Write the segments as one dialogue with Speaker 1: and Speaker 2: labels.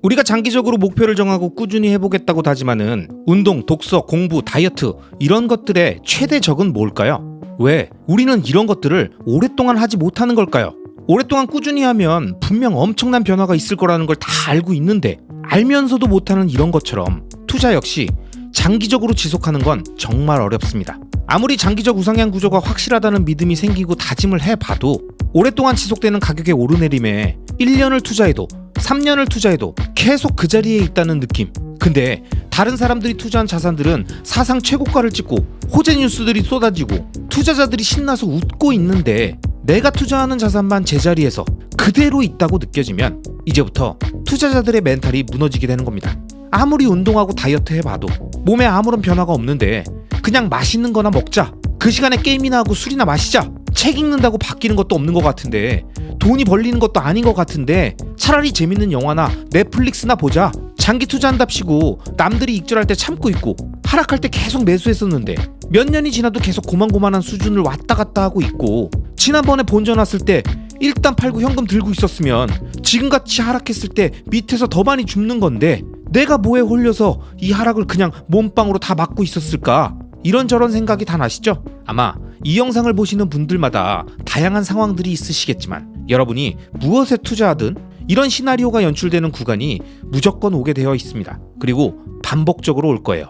Speaker 1: 우리가 장기적으로 목표를 정하고 꾸준히 해보겠다고 다짐하는 운동, 독서, 공부, 다이어트 이런 것들의 최대적은 뭘까요? 왜 우리는 이런 것들을 오랫동안 하지 못하는 걸까요? 오랫동안 꾸준히 하면 분명 엄청난 변화가 있을 거라는 걸 다 알고 있는데 알면서도 못하는 이런 것처럼 투자 역시 장기적으로 지속하는 건 정말 어렵습니다. 아무리 장기적 우상향 구조가 확실하다는 믿음이 생기고 다짐을 해봐도 오랫동안 지속되는 가격의 오르내림에 1년을 투자해도 3년을 투자해도 계속 그 자리에 있다는 느낌. 근데 다른 사람들이 투자한 자산들은 사상 최고가를 찍고 호재 뉴스들이 쏟아지고 투자자들이 신나서 웃고 있는데 내가 투자하는 자산만 제자리에서 그대로 있다고 느껴지면 이제부터 투자자들의 멘탈이 무너지게 되는 겁니다. 아무리 운동하고 다이어트 해봐도 몸에 아무런 변화가 없는데 그냥 맛있는 거나 먹자, 그 시간에 게임이나 하고 술이나 마시자, 책 읽는다고 바뀌는 것도 없는 것 같은데 돈이 벌리는 것도 아닌 것 같은데 차라리 재밌는 영화나 넷플릭스나 보자, 장기 투자한답시고 남들이 익절할 때 참고 있고 하락할 때 계속 매수했었는데 몇 년이 지나도 계속 고만고만한 수준을 왔다 갔다 하고 있고 지난번에 본전 왔을 때 일단 팔고 현금 들고 있었으면 지금같이 하락했을 때 밑에서 더 많이 줍는 건데 내가 뭐에 홀려서 이 하락을 그냥 몸빵으로 다 막고 있었을까? 이런저런 생각이 다 나시죠? 아마 이 영상을 보시는 분들마다 다양한 상황들이 있으시겠지만 여러분이 무엇에 투자하든 이런 시나리오가 연출되는 구간이 무조건 오게 되어 있습니다. 그리고 반복적으로 올 거예요.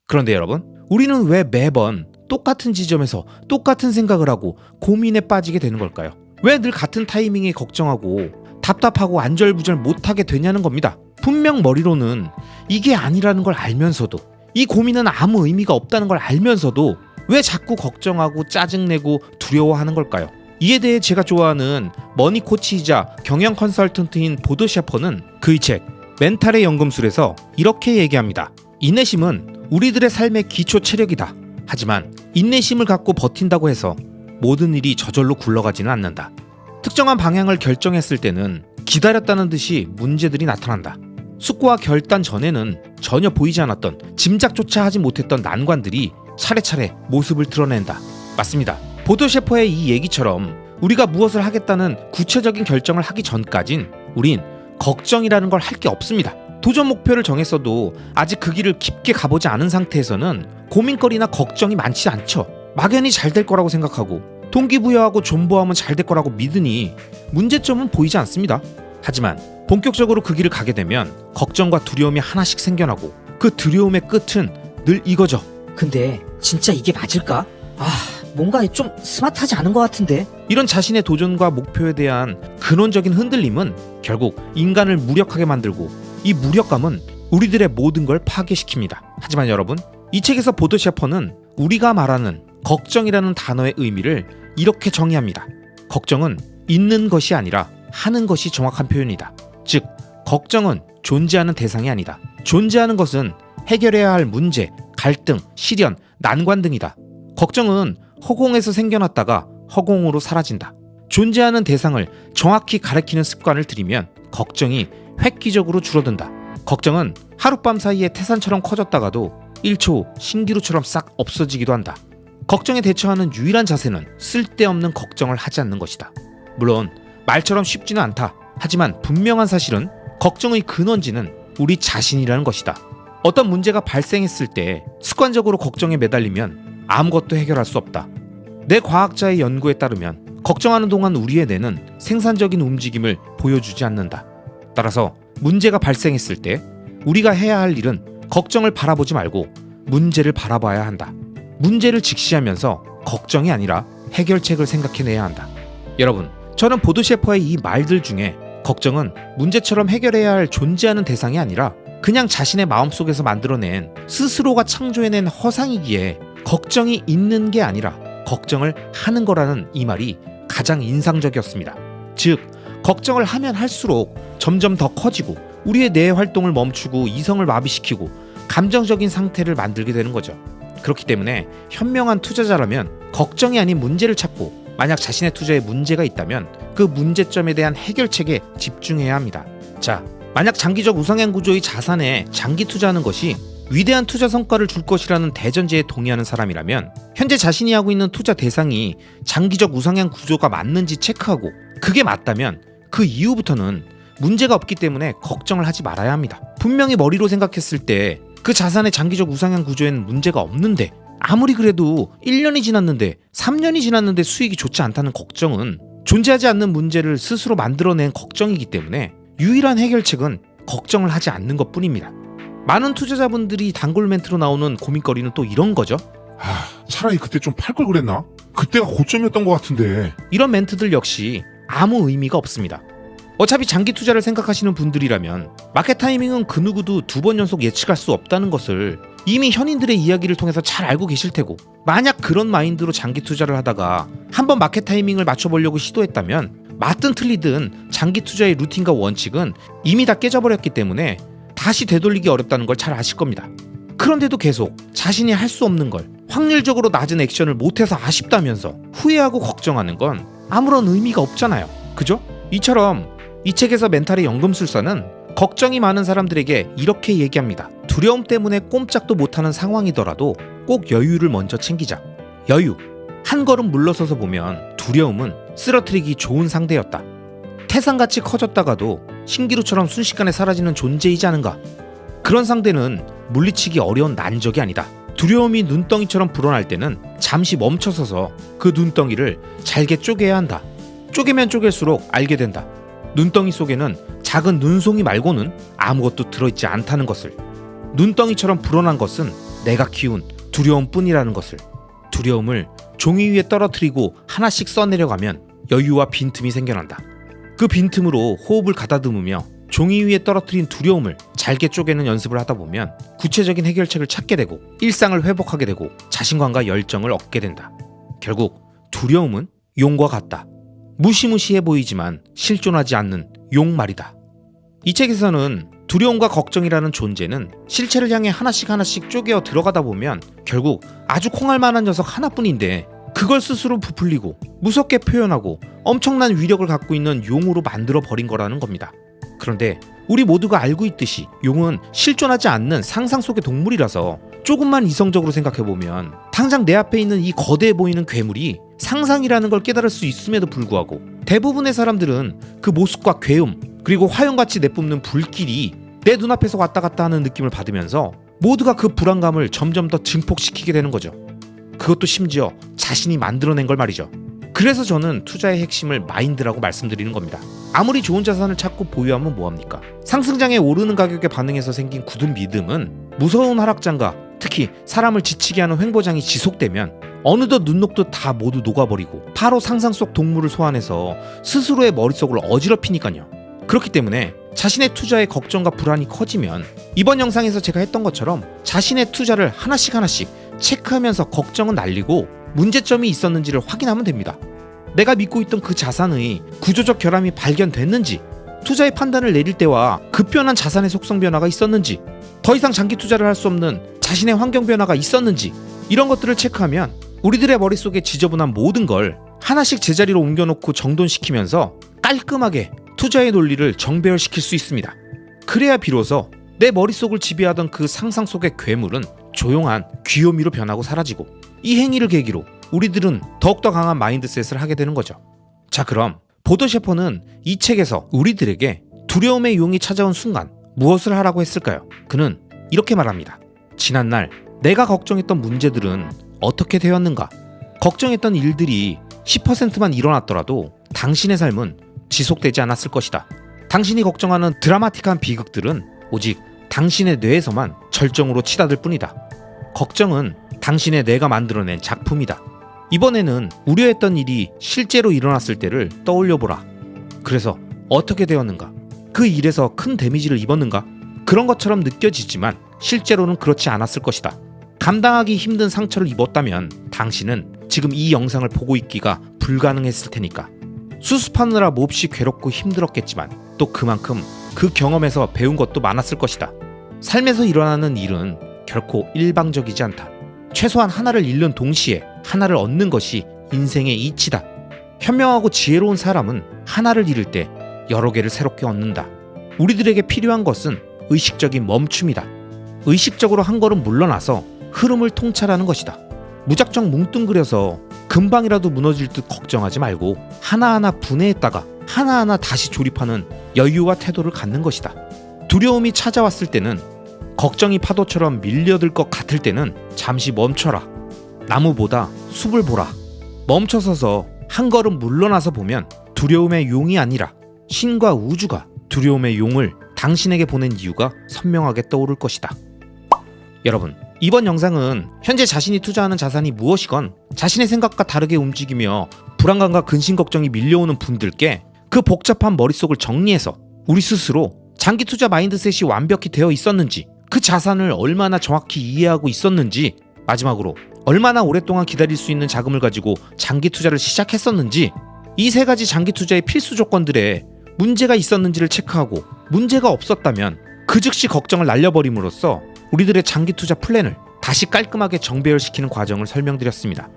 Speaker 1: 그런데 여러분, 우리는 왜 매번 똑같은 지점에서 똑같은 생각을 하고 고민에 빠지게 되는 걸까요? 왜 늘 같은 타이밍에 걱정하고 답답하고 안절부절 못하게 되냐는 겁니다. 분명 머리로는 이게 아니라는 걸 알면서도, 이 고민은 아무 의미가 없다는 걸 알면서도 왜 자꾸 걱정하고 짜증내고 두려워하는 걸까요? 이에 대해 제가 좋아하는 머니 코치이자 경영 컨설턴트인 보도 셰퍼는 그의 책 멘탈의 연금술에서 이렇게 얘기합니다. 인내심은 우리들의 삶의 기초 체력이다. 하지만 인내심을 갖고 버틴다고 해서 모든 일이 저절로 굴러가지는 않는다. 특정한 방향을 결정했을 때는 기다렸다는 듯이 문제들이 나타난다. 숙고와 결단 전에는 전혀 보이지 않았던, 짐작조차 하지 못했던 난관들이 차례차례 모습을 드러낸다. 맞습니다. 보도 셰퍼의 이 얘기처럼 우리가 무엇을 하겠다는 구체적인 결정을 하기 전까진 우린 걱정이라는 걸 할 게 없습니다. 도전 목표를 정했어도 아직 그 길을 깊게 가보지 않은 상태에서는 고민거리나 걱정이 많지 않죠. 막연히 잘 될 거라고 생각하고 동기부여하고 존버하면 잘 될 거라고 믿으니 문제점은 보이지 않습니다. 하지만 본격적으로 그 길을 가게 되면 걱정과 두려움이 하나씩 생겨나고 그 두려움의 끝은 늘 이거죠.
Speaker 2: 근데 진짜 이게 맞을까? 뭔가 좀 스마트하지 않은 것 같은데.
Speaker 1: 이런 자신의 도전과 목표에 대한 근원적인 흔들림은 결국 인간을 무력하게 만들고 이 무력감은 우리들의 모든 걸 파괴시킵니다. 하지만 여러분, 이 책에서 보도 셰퍼는 우리가 말하는 걱정이라는 단어의 의미를 이렇게 정의합니다. 걱정은 있는 것이 아니라 하는 것이 정확한 표현이다. 즉, 걱정은 존재하는 대상이 아니다. 존재하는 것은 해결해야 할 문제, 갈등, 시련, 난관 등이다. 걱정은 허공에서 생겨났다가 허공으로 사라진다. 존재하는 대상을 정확히 가리키는 습관을 들이면 걱정이 획기적으로 줄어든다. 걱정은 하룻밤 사이에 태산처럼 커졌다가도 1초 신기루처럼 싹 없어지기도 한다. 걱정에 대처하는 유일한 자세는 쓸데없는 걱정을 하지 않는 것이다. 물론 말처럼 쉽지는 않다. 하지만 분명한 사실은 걱정의 근원지는 우리 자신이라는 것이다. 어떤 문제가 발생했을 때 습관적으로 걱정에 매달리면 아무것도 해결할 수 없다. 내 과학자의 연구에 따르면 걱정하는 동안 우리의 뇌는 생산적인 움직임을 보여주지 않는다. 따라서 문제가 발생했을 때 우리가 해야 할 일은 걱정을 바라보지 말고 문제를 바라봐야 한다. 문제를 직시하면서 걱정이 아니라 해결책을 생각해내야 한다. 여러분, 저는 보도 셰퍼의 이 말들 중에 걱정은 문제처럼 해결해야 할 존재하는 대상이 아니라 그냥 자신의 마음속에서 만들어낸, 스스로가 창조해낸 허상이기에 걱정이 있는 게 아니라 걱정을 하는 거라는 이 말이 가장 인상적이었습니다. 즉, 걱정을 하면 할수록 점점 더 커지고 우리의 뇌 활동을 멈추고 이성을 마비시키고 감정적인 상태를 만들게 되는 거죠. 그렇기 때문에 현명한 투자자라면 걱정이 아닌 문제를 찾고, 만약 자신의 투자에 문제가 있다면 그 문제점에 대한 해결책에 집중해야 합니다. 자, 만약 장기적 우상향 구조의 자산에 장기 투자하는 것이 위대한 투자 성과를 줄 것이라는 대전제에 동의하는 사람이라면 현재 자신이 하고 있는 투자 대상이 장기적 우상향 구조가 맞는지 체크하고 그게 맞다면 그 이후부터는 문제가 없기 때문에 걱정을 하지 말아야 합니다. 분명히 머리로 생각했을 때 그 자산의 장기적 우상향 구조에는 문제가 없는데 아무리 그래도 1년이 지났는데 3년이 지났는데 수익이 좋지 않다는 걱정은 존재하지 않는 문제를 스스로 만들어낸 걱정이기 때문에 유일한 해결책은 걱정을 하지 않는 것뿐입니다. 많은 투자자분들이 단골 멘트로 나오는 고민거리는 또 이런 거죠.
Speaker 3: 차라리 그때 좀 팔 걸 그랬나? 그때가 고점이었던 것 같은데.
Speaker 1: 이런 멘트들 역시 아무 의미가 없습니다. 어차피 장기 투자를 생각하시는 분들이라면 마켓 타이밍은 그 누구도 2번 연속 예측할 수 없다는 것을 이미 현인들의 이야기를 통해서 잘 알고 계실 테고, 만약 그런 마인드로 장기 투자를 하다가 한번 마켓 타이밍을 맞춰보려고 시도했다면 맞든 틀리든 장기 투자의 루틴과 원칙은 이미 다 깨져버렸기 때문에 다시 되돌리기 어렵다는 걸 잘 아실 겁니다. 그런데도 계속 자신이 할 수 없는 걸, 확률적으로 낮은 액션을 못해서 아쉽다면서 후회하고 걱정하는 건 아무런 의미가 없잖아요. 그죠? 이처럼 이 책에서 멘탈의 연금술사는 걱정이 많은 사람들에게 이렇게 얘기합니다. 두려움 때문에 꼼짝도 못하는 상황이더라도 꼭 여유를 먼저 챙기자. 여유. 한 걸음 물러서서 보면 두려움은 쓰러뜨리기 좋은 상대였다. 태산같이 커졌다가도 신기루처럼 순식간에 사라지는 존재이지 않은가. 그런 상대는 물리치기 어려운 난적이 아니다. 두려움이 눈덩이처럼 불어날 때는 잠시 멈춰서서 그 눈덩이를 잘게 쪼개야 한다. 쪼개면 쪼갤수록 알게 된다. 눈덩이 속에는 작은 눈송이 말고는 아무것도 들어있지 않다는 것을. 눈덩이처럼 불어난 것은 내가 키운 두려움뿐이라는 것을. 두려움을 종이 위에 떨어뜨리고 하나씩 써내려가면 여유와 빈틈이 생겨난다. 그 빈틈으로 호흡을 가다듬으며 종이 위에 떨어뜨린 두려움을 잘게 쪼개는 연습을 하다 보면 구체적인 해결책을 찾게 되고 일상을 회복하게 되고 자신감과 열정을 얻게 된다. 결국 두려움은 용과 같다. 무시무시해 보이지만 실존하지 않는 용 말이다. 이 책에서는 두려움과 걱정이라는 존재는 실체를 향해 하나씩 쪼개어 들어가다 보면 결국 아주 콩알만한 녀석 하나뿐인데 그걸 스스로 부풀리고 무섭게 표현하고 엄청난 위력을 갖고 있는 용으로 만들어 버린 거라는 겁니다. 그런데 우리 모두가 알고 있듯이 용은 실존하지 않는 상상 속의 동물이라서 조금만 이성적으로 생각해보면 당장 내 앞에 있는 이 거대해 보이는 괴물이 상상이라는 걸 깨달을 수 있음에도 불구하고 대부분의 사람들은 그 모습과 괴음 그리고 화염같이 내뿜는 불길이 내 눈앞에서 왔다 갔다 하는 느낌을 받으면서 모두가 그 불안감을 점점 더 증폭시키게 되는 거죠. 그것도 심지어 자신이 만들어낸 걸 말이죠. 그래서 저는 투자의 핵심을 마인드라고 말씀드리는 겁니다. 아무리 좋은 자산을 찾고 보유하면 뭐합니까? 상승장에 오르는 가격에 반응해서 생긴 굳은 믿음은 무서운 하락장과 특히 사람을 지치게 하는 횡보장이 지속되면 어느덧 눈 녹듯 다 모두 녹아버리고 바로 상상 속 동물을 소환해서 스스로의 머릿속을 어지럽히니까요. 그렇기 때문에 자신의 투자에 걱정과 불안이 커지면 이번 영상에서 제가 했던 것처럼 자신의 투자를 하나씩 체크하면서 걱정은 날리고 문제점이 있었는지를 확인하면 됩니다. 내가 믿고 있던 그 자산의 구조적 결함이 발견됐는지, 투자의 판단을 내릴 때와 급변한 자산의 속성 변화가 있었는지, 더 이상 장기 투자를 할 수 없는 자신의 환경 변화가 있었는지, 이런 것들을 체크하면 우리들의 머릿속에 지저분한 모든 걸 하나씩 제자리로 옮겨놓고 정돈시키면서 깔끔하게 투자의 논리를 정배열시킬 수 있습니다. 그래야 비로소 내 머릿속을 지배하던 그 상상 속의 괴물은 조용한 귀요미로 변하고 사라지고, 이 행위를 계기로 우리들은 더욱더 강한 마인드셋을 하게 되는 거죠. 자, 그럼 보도 셰퍼는 이 책에서 우리들에게 두려움의 용이 찾아온 순간 무엇을 하라고 했을까요? 그는 이렇게 말합니다. 지난날 내가 걱정했던 문제들은 어떻게 되었는가? 걱정했던 일들이 10%만 일어났더라도 당신의 삶은 지속되지 않았을 것이다. 당신이 걱정하는 드라마틱한 비극들은 오직 당신의 뇌에서만 절정으로 치닫을 뿐이다. 걱정은 당신의 뇌가 만들어낸 작품이다. 이번에는 우려했던 일이 실제로 일어났을 때를 떠올려보라. 그래서 어떻게 되었는가? 그 일에서 큰 데미지를 입었는가? 그런 것처럼 느껴지지만 실제로는 그렇지 않았을 것이다. 감당하기 힘든 상처를 입었다면 당신은 지금 이 영상을 보고 있기가 불가능했을 테니까. 수습하느라 몹시 괴롭고 힘들었겠지만 또 그만큼 그 경험에서 배운 것도 많았을 것이다. 삶에서 일어나는 일은 결코 일방적이지 않다. 최소한 하나를 잃는 동시에 하나를 얻는 것이 인생의 이치다. 현명하고 지혜로운 사람은 하나를 잃을 때 여러 개를 새롭게 얻는다. 우리들에게 필요한 것은 의식적인 멈춤이다. 의식적으로 한 걸음 물러나서 흐름을 통찰하는 것이다. 무작정 뭉뚱그려서 금방이라도 무너질 듯 걱정하지 말고 하나하나 분해했다가 하나하나 다시 조립하는 여유와 태도를 갖는 것이다. 두려움이 찾아왔을 때는, 걱정이 파도처럼 밀려들 것 같을 때는 잠시 멈춰라. 나무보다 숲을 보라. 멈춰서서 한 걸음 물러나서 보면 두려움의 용이 아니라 신과 우주가 두려움의 용을 당신에게 보낸 이유가 선명하게 떠오를 것이다. 여러분, 이번 영상은 현재 자신이 투자하는 자산이 무엇이건 자신의 생각과 다르게 움직이며 불안감과 근심 걱정이 밀려오는 분들께 그 복잡한 머릿속을 정리해서 우리 스스로 장기 투자 마인드셋이 완벽히 되어 있었는지, 그 자산을 얼마나 정확히 이해하고 있었는지, 마지막으로 얼마나 오랫동안 기다릴 수 있는 자금을 가지고 장기 투자를 시작했었는지, 이 세 가지 장기 투자의 필수 조건들에 문제가 있었는지를 체크하고 문제가 없었다면 그 즉시 걱정을 날려버림으로써 우리들의 장기 투자 플랜을 다시 깔끔하게 정배열시키는 과정을 설명드렸습니다.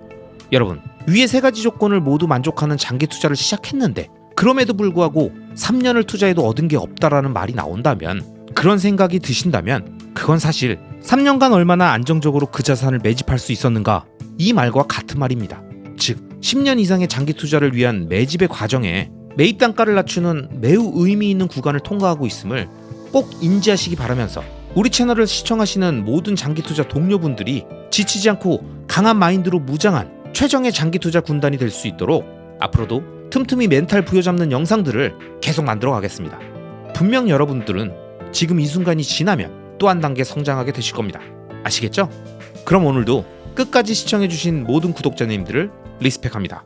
Speaker 1: 여러분, 위의 세 가지 조건을 모두 만족하는 장기 투자를 시작했는데 그럼에도 불구하고 3년을 투자해도 얻은 게 없다라는 말이 나온다면, 그런 생각이 드신다면 그건 사실 3년간 얼마나 안정적으로 그 자산을 매집할 수 있었는가, 이 말과 같은 말입니다. 즉 10년 이상의 장기 투자를 위한 매집의 과정에 매입 단가를 낮추는 매우 의미 있는 구간을 통과하고 있음을 꼭 인지하시기 바라면서, 우리 채널을 시청하시는 모든 장기 투자 동료분들이 지치지 않고 강한 마인드로 무장한 최정의 장기 투자 군단이 될 수 있도록 앞으로도 틈틈이 멘탈 부여잡는 영상들을 계속 만들어 가겠습니다. 분명 여러분들은 지금 이 순간이 지나면 또 한 단계 성장하게 되실 겁니다. 아시겠죠? 그럼 오늘도 끝까지 시청해주신 모든 구독자님들을 리스펙합니다.